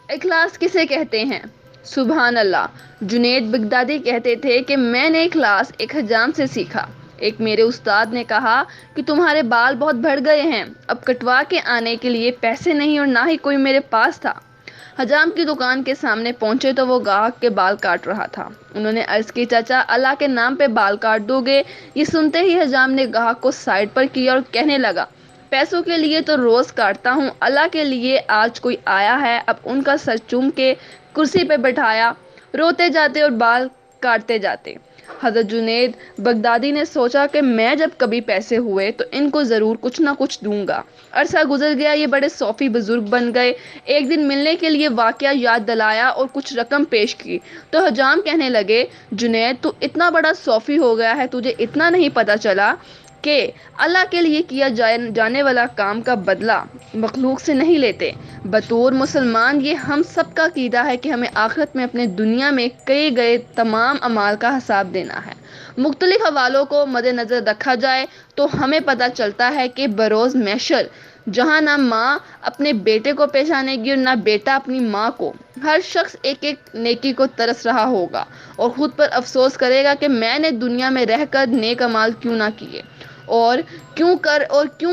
اخلاص کسے کہتے ہیں؟ سبحان اللہ! جنید بغدادی کہتے تھے کہ میں نے اخلاص ایک حجام سے سیکھا۔ ایک میرے استاد نے کہا کہ تمہارے بال بہت بڑھ گئے ہیں، اب کٹوا کے آنے کے لیے پیسے نہیں اور نہ ہی کوئی میرے پاس تھا۔ حجام کی دکان کے سامنے پہنچے تو وہ گاہک کے بال کاٹ رہا تھا۔ انہوں نے عرض کی، چاچا اللہ کے نام پہ بال کاٹ دو گے؟ یہ سنتے ہی حجام نے گاہک کو سائڈ پر کیا اور کہنے لگا، پیسوں کے لیے تو روز کاٹتا ہوں، اللہ کے لیے آج کوئی آیا ہے۔ اب ان کا سر چوم کے کرسی پہ بٹھایا، روتے جاتے اور بال کاٹتے جاتے۔ حضرت جنید بغدادی نے سوچا کہ میں جب کبھی پیسے ہوئے تو ان کو ضرور کچھ نہ کچھ دوں گا۔ عرصہ گزر گیا، یہ بڑے صوفی بزرگ بن گئے۔ ایک دن ملنے کے لیے واقعہ یاد دلایا اور کچھ رقم پیش کی تو حجام کہنے لگے، جنید تو اتنا بڑا صوفی ہو گیا ہے، تجھے اتنا نہیں پتا چلا کہ اللہ کے لیے کیا جانے والا کام کا بدلہ مخلوق سے نہیں لیتے۔ بطور مسلمان یہ ہم سب کا عقیدہ ہے کہ ہمیں آخرت میں اپنے دنیا میں کیے گئے تمام اعمال کا حساب دینا ہے۔ مختلف حوالوں کو مد نظر رکھا جائے تو ہمیں پتہ چلتا ہے کہ بروز محشر جہاں نہ ماں اپنے بیٹے کو پہچانے گی اور نہ بیٹا اپنی ماں کو، ہر شخص ایک ایک نیکی کو ترس رہا ہوگا اور خود پر افسوس کرے گا کہ میں نے دنیا میں رہ کر نیک اعمال کیوں نہ کیے اور کیوں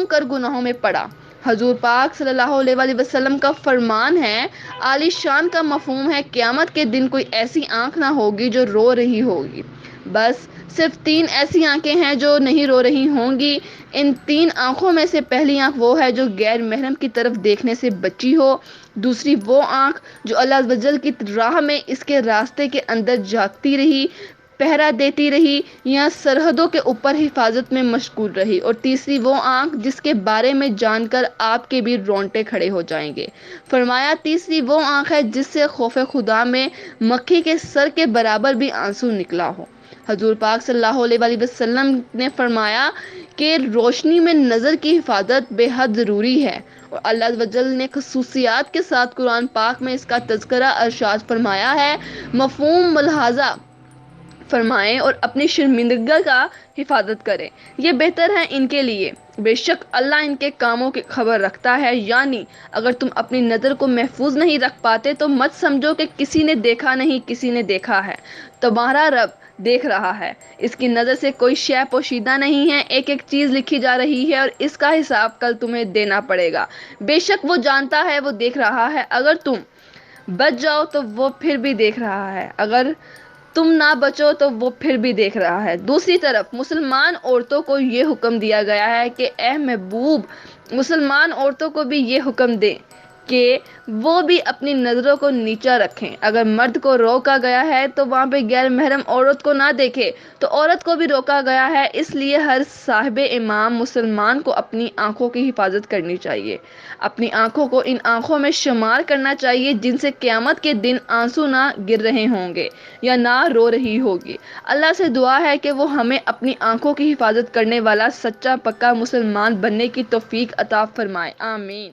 کر گناہوں میں پڑا۔ حضور پاک صلی اللہ علیہ وآلہ وسلم کا فرمان ہے، عالی شان کا مفہوم ہے، قیامت کے دن کوئی ایسی آنکھ نہ ہوگی جو رو رہی ہوگی، بس صرف 3 ایسی آنکھیں ہیں جو نہیں رو رہی ہوں گی۔ ان 3 آنکھوں میں سے پہلی آنکھ وہ ہے جو غیر محرم کی طرف دیکھنے سے بچی ہو، دوسری وہ آنکھ جو اللہ عز و جل کی راہ میں اس کے راستے کے اندر جاگتی رہی، پہرا دیتی رہی یا سرحدوں کے اوپر حفاظت میں مشغول رہی، اور تیسری وہ آنکھ جس کے بارے میں جان کر آپ کے بھی رونگٹے کھڑے ہو جائیں گے۔ فرمایا تیسری وہ آنکھ ہے جس سے خوف خدا میں مکھی کے سر کے برابر بھی آنسو نکلا ہو۔ حضور پاک صلی اللہ علیہ وآلہ وسلم نے فرمایا کہ روشنی میں نظر کی حفاظت بے حد ضروری ہے، اور اللہ عز و جل نے خصوصیات کے ساتھ قرآن پاک میں اس کا تذکرہ ارشاد فرمایا ہے، مفہوم ملاحظہ فرمائیں اور اپنی شرمندگی کا حفاظت کریں، یہ بہتر ہے ان کے لیے۔ بے شک اللہ ان کے کاموں کی خبر رکھتا ہے، یعنی اگر تم اپنی نظر کو محفوظ نہیں رکھ پاتے تو مت سمجھو کہ کسی نے دیکھا نہیں، کسی نے دیکھا ہے، تمہارا رب دیکھ رہا ہے۔ اس کی نظر سے کوئی شے پوشیدہ نہیں ہے، ایک ایک چیز لکھی جا رہی ہے اور اس کا حساب کل تمہیں دینا پڑے گا۔ بے شک وہ جانتا ہے، وہ دیکھ رہا ہے، اگر تم بچ جاؤ تو وہ پھر بھی دیکھ رہا ہے، اگر تم نہ بچو تو وہ پھر بھی دیکھ رہا ہے۔ دوسری طرف مسلمان عورتوں کو یہ حکم دیا گیا ہے کہ اے محبوب، مسلمان عورتوں کو بھی یہ حکم دیں کہ وہ بھی اپنی نظروں کو نیچا رکھیں۔ اگر مرد کو روکا گیا ہے تو وہاں پہ غیر محرم عورت کو نہ دیکھے، تو عورت کو بھی روکا گیا ہے، اس لیے ہر صاحب ایمان مسلمان کو اپنی آنکھوں کی حفاظت کرنی چاہیے، اپنی آنکھوں کو ان آنکھوں میں شمار کرنا چاہیے جن سے قیامت کے دن آنسو نہ گر رہے ہوں گے یا نہ رو رہی ہوگی۔ اللہ سے دعا ہے کہ وہ ہمیں اپنی آنکھوں کی حفاظت کرنے والا سچا پکا مسلمان بننے کی توفیق عطا فرمائے، آمین۔